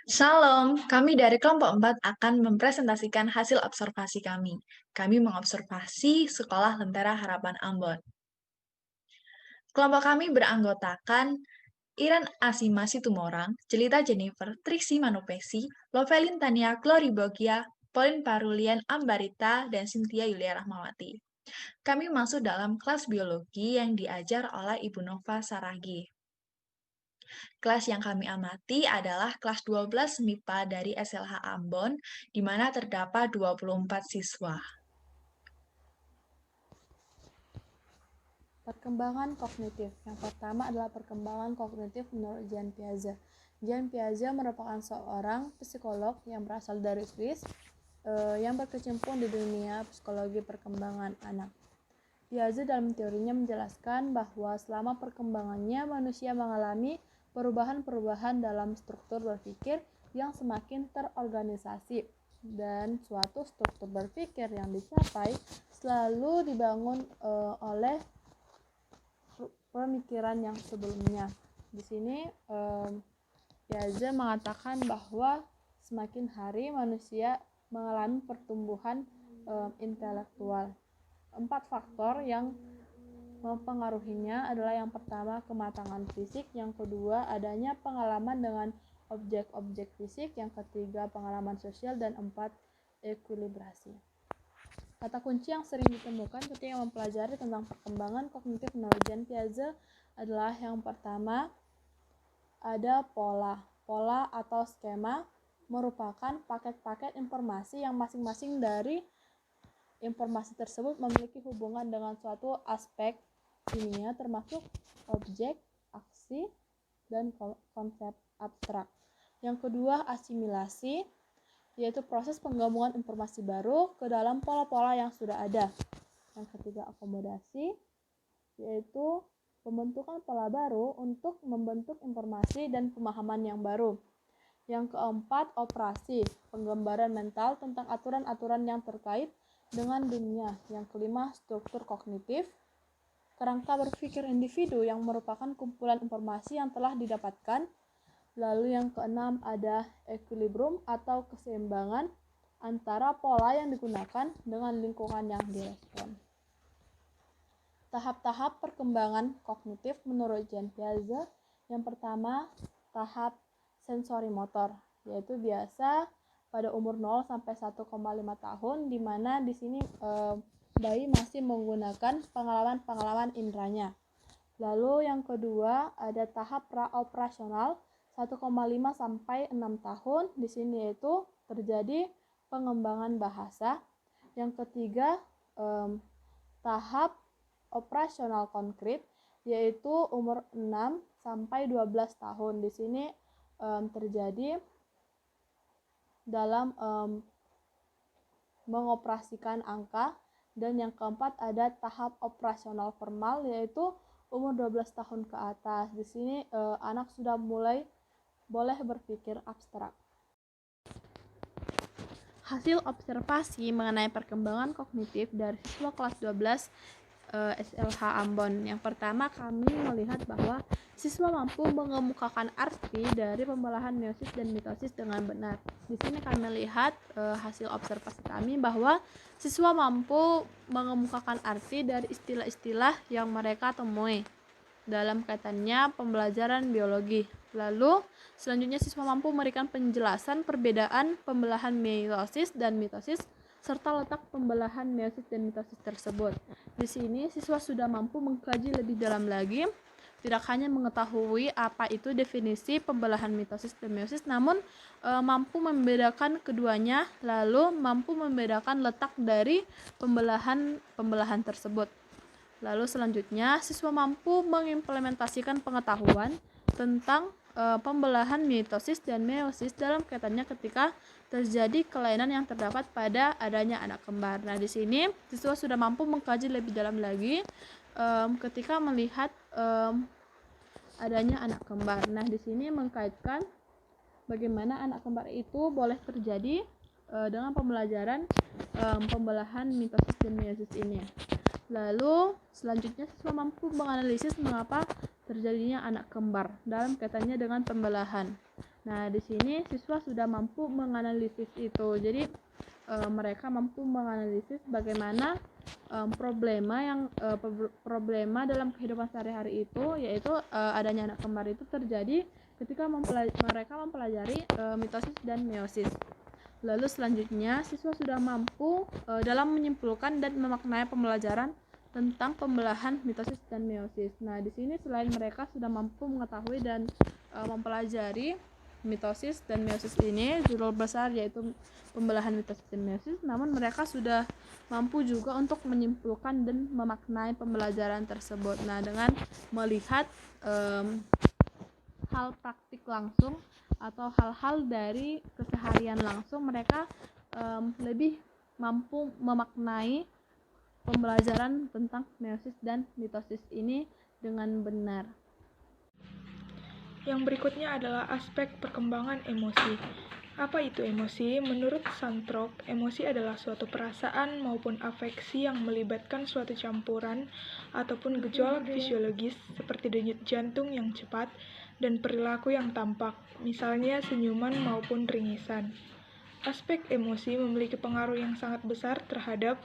Salam, kami dari kelompok 4 akan mempresentasikan hasil observasi kami. Kami mengobservasi Sekolah Lentera Harapan Ambon. Kelompok kami beranggotakan Iren Asima Situmorang, Jelita Jennifer, Triksi Manupesi, Lovelin Tania Gloribogia, Pauline Parulian Ambarita, dan Cynthia Yulia Rahmawati. Kami masuk dalam kelas biologi yang diajar oleh Ibu Nova Saragi. Kelas yang kami amati adalah kelas 12 MIPA dari SLH Ambon, di mana terdapat 24 siswa. Perkembangan kognitif. Yang pertama adalah perkembangan kognitif menurut Jean Piaget. Jean Piaget merupakan seorang psikolog yang berasal dari Swiss yang berkecimpung di dunia psikologi perkembangan anak. Piaget dalam teorinya menjelaskan bahwa selama perkembangannya manusia mengalami perubahan-perubahan dalam struktur berpikir yang semakin terorganisasi, dan suatu struktur berpikir yang dicapai selalu dibangun oleh pemikiran yang sebelumnya. Di sini Piaget mengatakan bahwa semakin hari manusia mengalami pertumbuhan intelektual. 4 faktor yang mempengaruhinya adalah yang pertama kematangan fisik, yang kedua adanya pengalaman dengan objek-objek fisik, yang ketiga pengalaman sosial, dan 4 ekuilibrasi. Kata kunci yang sering ditemukan ketika mempelajari tentang perkembangan kognitif menurut Jean Piaget adalah yang pertama ada pola. Pola atau skema merupakan paket-paket informasi yang masing-masing dari informasi tersebut memiliki hubungan dengan suatu aspek kimia termasuk objek, aksi, dan konsep abstrak. Yang kedua asimilasi, yaitu proses penggabungan informasi baru ke dalam pola-pola yang sudah ada. Yang ketiga akomodasi, yaitu pembentukan pola baru untuk membentuk informasi dan pemahaman yang baru. Yang keempat operasi, penggambaran mental tentang aturan-aturan yang terkait dengan dunia. Yang kelima struktur kognitif, kerangka berpikir individu yang merupakan kumpulan informasi yang telah didapatkan. Lalu yang keenam ada equilibrium atau keseimbangan antara pola yang digunakan dengan lingkungan yang direspon. Tahap-tahap perkembangan kognitif menurut Jean Piaget. Yang pertama, tahap sensori motor, yaitu biasa pada umur 0 sampai 1,5 tahun, di mana di sini bayi masih menggunakan pengalaman-pengalaman indranya. Lalu yang kedua, ada tahap praoperasional 1,5 sampai 6 tahun. Di sini yaitu terjadi pengembangan bahasa. Yang ketiga, tahap operasional konkret, yaitu umur 6 sampai 12 tahun. Di sini terjadi dalam mengoperasikan angka. Dan yang keempat ada tahap operasional formal, yaitu umur 12 tahun ke atas. Di sini anak sudah mulai boleh berpikir abstrak. Hasil observasi mengenai perkembangan kognitif dari siswa kelas 12 SLH Ambon. Yang pertama, kami melihat bahwa siswa mampu mengemukakan arti dari pembelahan meiosis dan mitosis dengan benar. Di sini kami melihat hasil observasi kami bahwa siswa mampu mengemukakan arti dari istilah-istilah yang mereka temui dalam kaitannya pembelajaran biologi. Lalu, selanjutnya siswa mampu memberikan penjelasan perbedaan pembelahan meiosis dan mitosis serta letak pembelahan meiosis dan mitosis tersebut. Di sini siswa sudah mampu mengkaji lebih dalam lagi, tidak hanya mengetahui apa itu definisi pembelahan mitosis dan meiosis, namun mampu membedakan keduanya, lalu mampu membedakan letak dari pembelahan tersebut. Lalu selanjutnya siswa mampu mengimplementasikan pengetahuan tentang pembelahan mitosis dan meiosis dalam kaitannya ketika terjadi kelainan yang terdapat pada adanya anak kembar. Nah, di sini siswa sudah mampu mengkaji lebih dalam lagi ketika melihat adanya anak kembar. Nah, di sini mengkaitkan bagaimana anak kembar itu boleh terjadi dengan pembelajaran pembelahan mitosis dan meiosis ini. Lalu selanjutnya siswa mampu menganalisis mengapa terjadinya anak kembar dalam kaitannya dengan pembelahan. Nah, di sini siswa sudah mampu menganalisis itu. Jadi mereka mampu menganalisis bagaimana problema dalam kehidupan sehari-hari itu, yaitu adanya anak kembar itu terjadi ketika mereka mempelajari mitosis dan meiosis. Lalu selanjutnya siswa sudah mampu dalam menyimpulkan dan memaknai pembelajaran tentang pembelahan mitosis dan meiosis. Nah, di sini selain mereka sudah mampu mengetahui dan mempelajari mitosis dan meiosis ini, judul besar yaitu pembelahan mitosis dan meiosis, namun mereka sudah mampu juga untuk menyimpulkan dan memaknai pembelajaran tersebut. Nah, dengan melihat hal praktik langsung atau hal-hal dari keseharian langsung, mereka lebih mampu memaknai pembelajaran tentang meiosis dan mitosis ini dengan benar. Yang berikutnya adalah aspek perkembangan emosi. Apa itu emosi? Menurut Santrok, emosi adalah suatu perasaan maupun afeksi yang melibatkan suatu campuran ataupun gejolak fisiologis seperti denyut jantung yang cepat dan perilaku yang tampak, misalnya senyuman maupun ringisan. Aspek emosi memiliki pengaruh yang sangat besar terhadap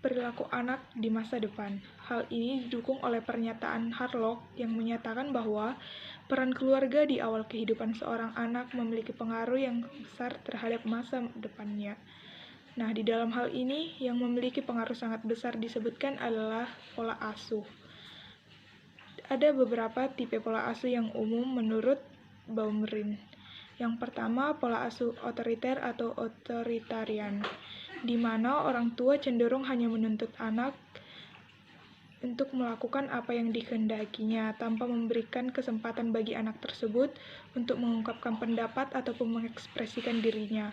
perilaku anak di masa depan. Hal ini didukung oleh pernyataan Harlock yang menyatakan bahwa peran keluarga di awal kehidupan seorang anak memiliki pengaruh yang besar terhadap masa depannya. Nah, di dalam hal ini, yang memiliki pengaruh sangat besar disebutkan adalah pola asuh. Ada beberapa tipe pola asuh yang umum menurut Baumrind. Yang pertama, pola asuh otoriter atau otoritarian, di mana orang tua cenderung hanya menuntut anak untuk melakukan apa yang dikehendakinya tanpa memberikan kesempatan bagi anak tersebut untuk mengungkapkan pendapat ataupun mengekspresikan dirinya.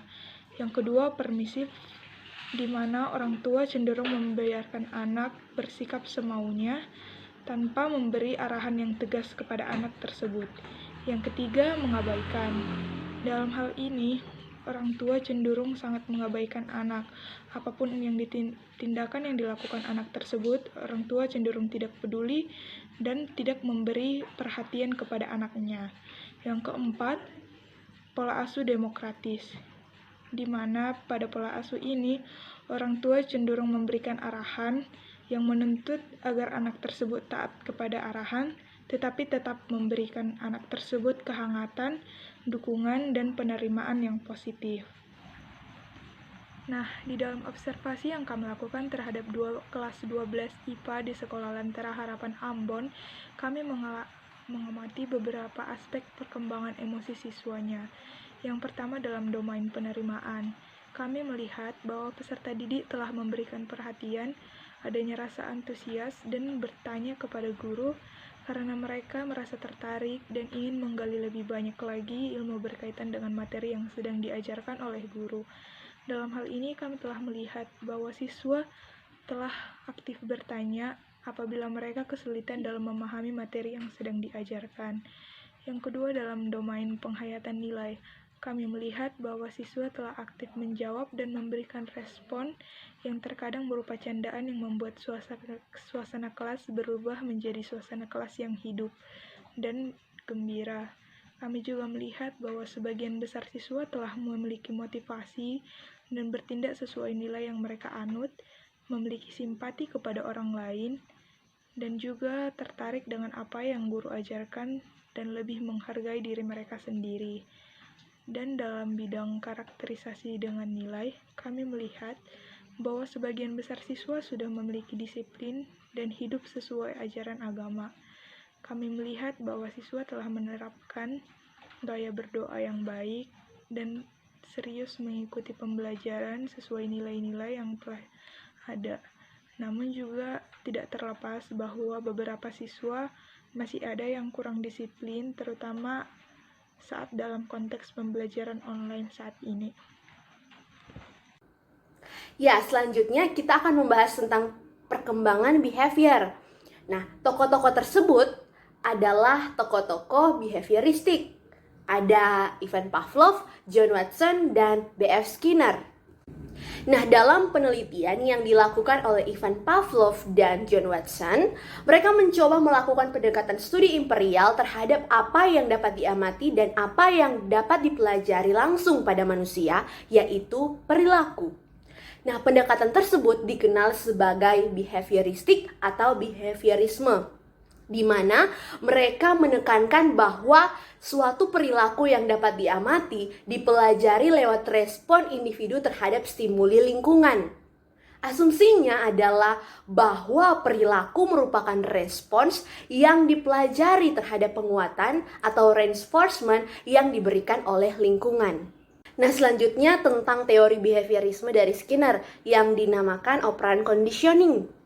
Yang kedua, permisif, di mana orang tua cenderung membiarkan anak bersikap semaunya tanpa memberi arahan yang tegas kepada anak tersebut. Yang ketiga, mengabaikan. Dalam hal ini, orang tua cenderung sangat mengabaikan anak. Apapun yang tindakan yang dilakukan anak tersebut, orang tua cenderung tidak peduli dan tidak memberi perhatian kepada anaknya. Yang keempat, pola asuh demokratis, di mana pada pola asuh ini, orang tua cenderung memberikan arahan yang menuntut agar anak tersebut taat kepada arahan, tetapi tetap memberikan anak tersebut kehangatan, dukungan, dan penerimaan yang positif. Nah, di dalam observasi yang kami lakukan terhadap kelas 12 IPA di Sekolah Lentera Harapan Ambon, kami mengamati beberapa aspek perkembangan emosi siswanya. Yang pertama dalam domain penerimaan. Kami melihat bahwa peserta didik telah memberikan perhatian, adanya rasa antusias, dan bertanya kepada guru karena mereka merasa tertarik dan ingin menggali lebih banyak lagi ilmu berkaitan dengan materi yang sedang diajarkan oleh guru. Dalam hal ini kami telah melihat bahwa siswa telah aktif bertanya apabila mereka kesulitan dalam memahami materi yang sedang diajarkan. Yang kedua dalam domain penghayatan nilai. Kami melihat bahwa siswa telah aktif menjawab dan memberikan respon yang terkadang berupa candaan yang membuat suasana kelas berubah menjadi suasana kelas yang hidup dan gembira. Kami juga melihat bahwa sebagian besar siswa telah memiliki motivasi dan bertindak sesuai nilai yang mereka anut, memiliki simpati kepada orang lain, dan juga tertarik dengan apa yang guru ajarkan dan lebih menghargai diri mereka sendiri. Dan dalam bidang karakterisasi dengan nilai, kami melihat bahwa sebagian besar siswa sudah memiliki disiplin dan hidup sesuai ajaran agama. Kami melihat bahwa siswa telah menerapkan gaya berdoa yang baik dan serius mengikuti pembelajaran sesuai nilai-nilai yang telah ada. Namun juga tidak terlepas bahwa beberapa siswa masih ada yang kurang disiplin, terutama saat dalam konteks pembelajaran online saat ini. Ya, selanjutnya kita akan membahas tentang perkembangan behavior. Nah, tokoh-tokoh tersebut adalah tokoh-tokoh behavioristik. Ada Ivan Pavlov, John Watson, dan B.F. Skinner. Nah, dalam penelitian yang dilakukan oleh Ivan Pavlov dan John Watson, mereka mencoba melakukan pendekatan studi imperial terhadap apa yang dapat diamati dan apa yang dapat dipelajari langsung pada manusia, yaitu perilaku. Nah, pendekatan tersebut dikenal sebagai behavioristik atau behaviorisme, di mana mereka menekankan bahwa suatu perilaku yang dapat diamati dipelajari lewat respon individu terhadap stimuli lingkungan. Asumsinya adalah bahwa perilaku merupakan respons yang dipelajari terhadap penguatan atau reinforcement yang diberikan oleh lingkungan. Nah, selanjutnya tentang teori behaviorisme dari Skinner yang dinamakan operant conditioning.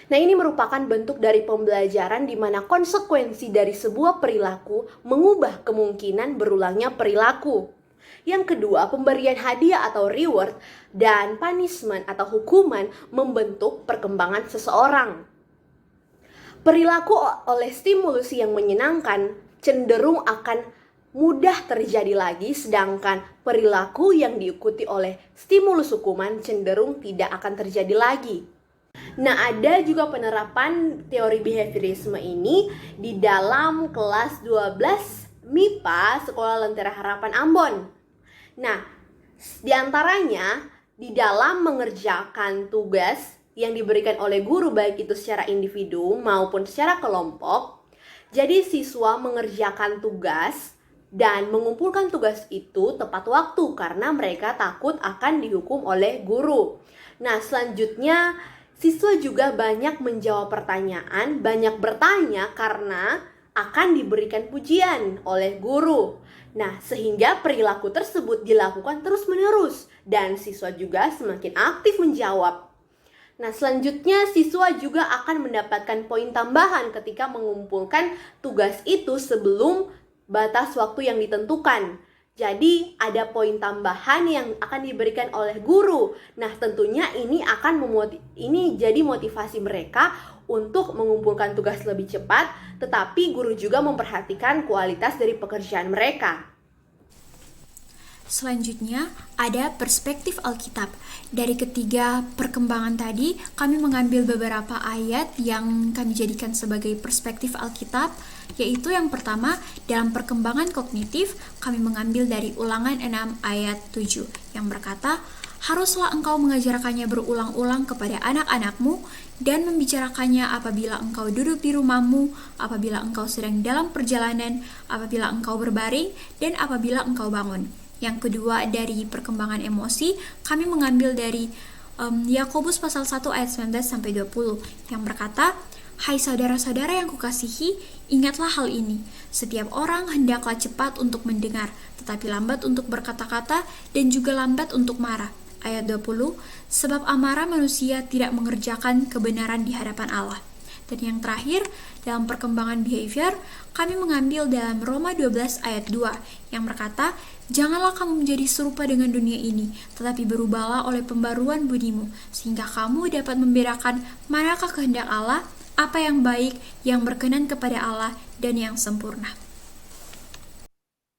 Nah, ini merupakan bentuk dari pembelajaran di mana konsekuensi dari sebuah perilaku mengubah kemungkinan berulangnya perilaku. Yang kedua, pemberian hadiah atau reward dan punishment atau hukuman membentuk perkembangan seseorang. Perilaku oleh stimulus yang menyenangkan cenderung akan mudah terjadi lagi, sedangkan perilaku yang diikuti oleh stimulus hukuman cenderung tidak akan terjadi lagi. Nah, ada juga penerapan teori behaviorisme ini di dalam kelas 12 MIPA Sekolah Lentera Harapan Ambon. Nah, diantaranya di dalam mengerjakan tugas yang diberikan oleh guru baik itu secara individu maupun secara kelompok. Jadi siswa mengerjakan tugas dan mengumpulkan tugas itu tepat waktu karena mereka takut akan dihukum oleh guru. Nah, selanjutnya siswa juga banyak menjawab pertanyaan, banyak bertanya karena akan diberikan pujian oleh guru. Nah, sehingga perilaku tersebut dilakukan terus-menerus dan siswa juga semakin aktif menjawab. Nah, selanjutnya siswa juga akan mendapatkan poin tambahan ketika mengumpulkan tugas itu sebelum batas waktu yang ditentukan. Jadi ada poin tambahan yang akan diberikan oleh guru. Nah, tentunya ini akan jadi motivasi mereka untuk mengumpulkan tugas lebih cepat, tetapi guru juga memperhatikan kualitas dari pekerjaan mereka. Selanjutnya, ada perspektif Alkitab. Dari ketiga perkembangan tadi, kami mengambil beberapa ayat yang kami jadikan sebagai perspektif Alkitab, yaitu yang pertama, dalam perkembangan kognitif, kami mengambil dari Ulangan 6 ayat 7, yang berkata, haruslah engkau mengajarkannya berulang-ulang kepada anak-anakmu, dan membicarakannya apabila engkau duduk di rumahmu, apabila engkau sedang dalam perjalanan, apabila engkau berbaring, dan apabila engkau bangun. Yang kedua, dari perkembangan emosi, kami mengambil dari Yakobus pasal 1 ayat 19-20 yang berkata, hai saudara-saudara yang kukasihi, ingatlah hal ini. Setiap orang hendaklah cepat untuk mendengar, tetapi lambat untuk berkata-kata dan juga lambat untuk marah. Ayat 20, sebab amarah manusia tidak mengerjakan kebenaran di hadapan Allah. Dan yang terakhir, dalam perkembangan behavior, kami mengambil dalam Roma 12 ayat 2 yang berkata, janganlah kamu menjadi serupa dengan dunia ini, tetapi berubahlah oleh pembaruan budimu, sehingga kamu dapat membedakan manakah kehendak Allah, apa yang baik, yang berkenan kepada Allah, dan yang sempurna.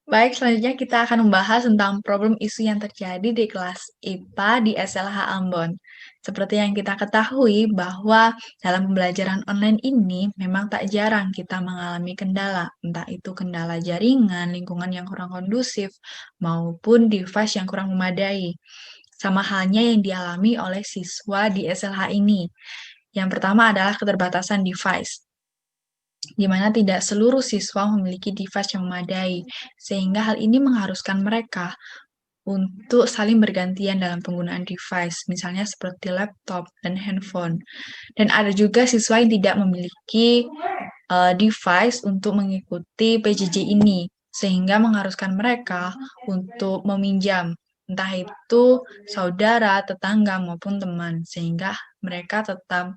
Baik, selanjutnya kita akan membahas tentang problem isu yang terjadi di kelas IPA di SLH Ambon. Seperti yang kita ketahui bahwa dalam pembelajaran online ini memang tak jarang kita mengalami kendala, entah itu kendala jaringan, lingkungan yang kurang kondusif, maupun device yang kurang memadai. Sama halnya yang dialami oleh siswa di SLH ini. Yang pertama adalah keterbatasan device, di mana tidak seluruh siswa memiliki device yang memadai, sehingga hal ini mengharuskan mereka untuk saling bergantian dalam penggunaan device, misalnya seperti laptop dan handphone. Dan ada juga siswa yang tidak memiliki device untuk mengikuti PJJ ini, sehingga mengharuskan mereka untuk meminjam, entah itu saudara, tetangga, maupun teman, sehingga mereka tetap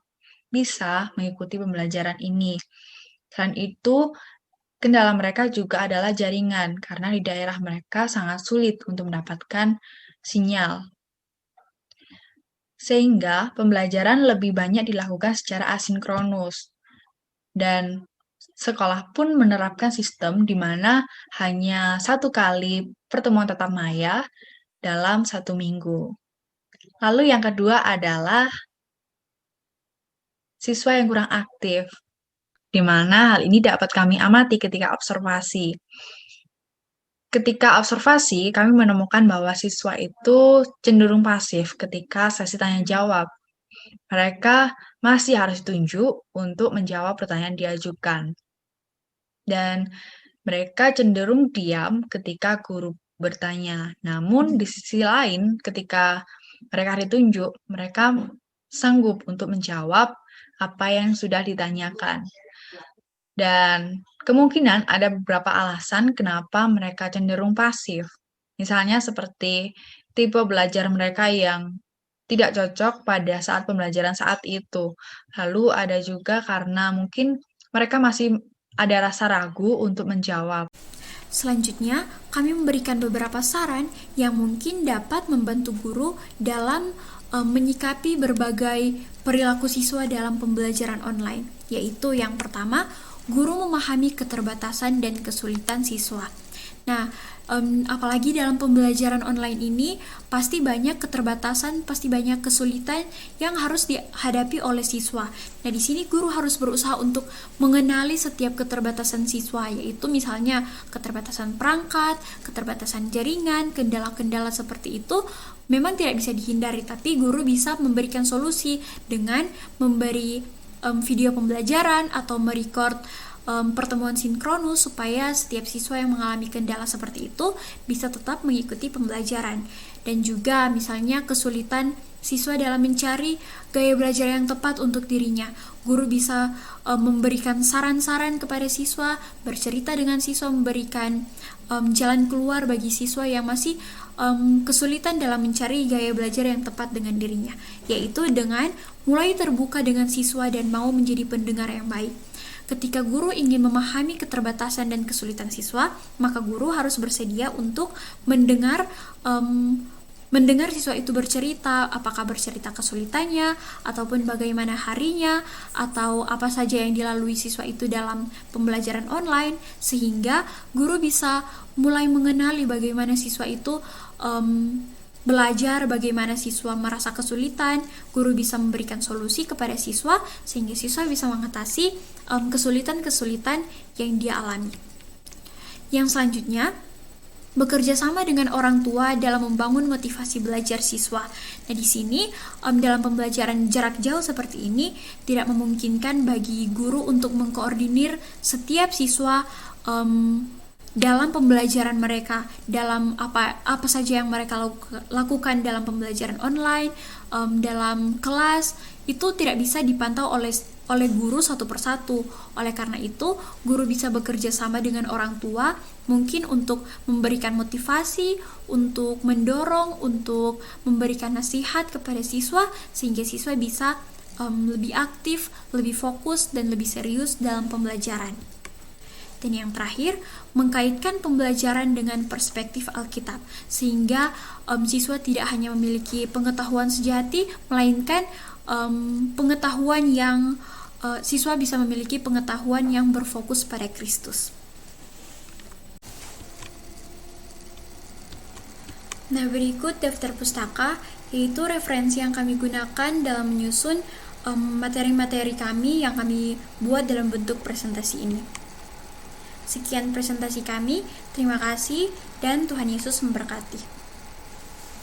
bisa mengikuti pembelajaran ini. Selain itu, kendala mereka juga adalah jaringan, karena di daerah mereka sangat sulit untuk mendapatkan sinyal. Sehingga pembelajaran lebih banyak dilakukan secara asinkronus. Dan sekolah pun menerapkan sistem di mana hanya 1 kali pertemuan tatap maya dalam 1 minggu. Lalu yang kedua adalah siswa yang kurang aktif, di mana hal ini dapat kami amati ketika observasi. Ketika observasi, kami menemukan bahwa siswa itu cenderung pasif ketika sesi tanya jawab. Mereka masih harus ditunjuk untuk menjawab pertanyaan diajukan. Dan mereka cenderung diam ketika guru bertanya. Namun di sisi lain, ketika mereka ditunjuk, mereka sanggup untuk menjawab apa yang sudah ditanyakan. Dan kemungkinan ada beberapa alasan kenapa mereka cenderung pasif. Misalnya seperti tipe belajar mereka yang tidak cocok pada saat pembelajaran saat itu. Lalu ada juga karena mungkin mereka masih ada rasa ragu untuk menjawab. Selanjutnya, kami memberikan beberapa saran yang mungkin dapat membantu guru dalam menyikapi berbagai perilaku siswa dalam pembelajaran online, yaitu yang pertama, guru memahami keterbatasan dan kesulitan siswa. Nah, apalagi dalam pembelajaran online ini, pasti banyak keterbatasan, pasti banyak kesulitan yang harus dihadapi oleh siswa. Nah, di sini guru harus berusaha untuk mengenali setiap keterbatasan siswa, yaitu misalnya keterbatasan perangkat, keterbatasan jaringan, kendala-kendala seperti itu memang tidak bisa dihindari, tapi guru bisa memberikan solusi dengan memberi video pembelajaran atau merecord pertemuan sinkronus supaya setiap siswa yang mengalami kendala seperti itu bisa tetap mengikuti pembelajaran. Dan juga misalnya kesulitan siswa dalam mencari gaya belajar yang tepat untuk dirinya. Guru bisa memberikan saran-saran kepada siswa, bercerita dengan siswa, memberikan jalan keluar bagi siswa yang masih kesulitan dalam mencari gaya belajar yang tepat dengan dirinya, yaitu dengan mulai terbuka dengan siswa dan mau menjadi pendengar yang baik. Ketika guru ingin memahami keterbatasan dan kesulitan siswa, maka guru harus bersedia untuk mendengar siswa itu bercerita, apakah bercerita kesulitannya, ataupun bagaimana harinya, atau apa saja yang dilalui siswa itu dalam pembelajaran online, sehingga guru bisa mulai mengenali bagaimana siswa itu belajar, bagaimana siswa merasa kesulitan. Guru bisa memberikan solusi kepada siswa, sehingga siswa bisa mengatasi kesulitan-kesulitan yang dia alami. Yang selanjutnya, bekerja sama dengan orang tua dalam membangun motivasi belajar siswa. Nah, di sini dalam pembelajaran jarak jauh seperti ini tidak memungkinkan bagi guru untuk mengkoordinir setiap siswa dalam pembelajaran mereka, dalam apa saja yang mereka lakukan dalam pembelajaran online, dalam kelas, itu tidak bisa dipantau oleh guru satu persatu. Oleh karena itu, guru bisa bekerja sama dengan orang tua, mungkin untuk memberikan motivasi, untuk mendorong, untuk memberikan nasihat kepada siswa, sehingga siswa bisa lebih aktif, lebih fokus, dan lebih serius dalam pembelajaran. Dan yang terakhir, mengkaitkan pembelajaran dengan perspektif Alkitab, sehingga siswa tidak hanya memiliki pengetahuan sejati, melainkan pengetahuan yang siswa bisa memiliki pengetahuan yang berfokus pada Kristus. Nah, berikut daftar pustaka, yaitu referensi yang kami gunakan dalam menyusun materi-materi kami yang kami buat dalam bentuk presentasi ini. Sekian presentasi kami, terima kasih dan Tuhan Yesus memberkati.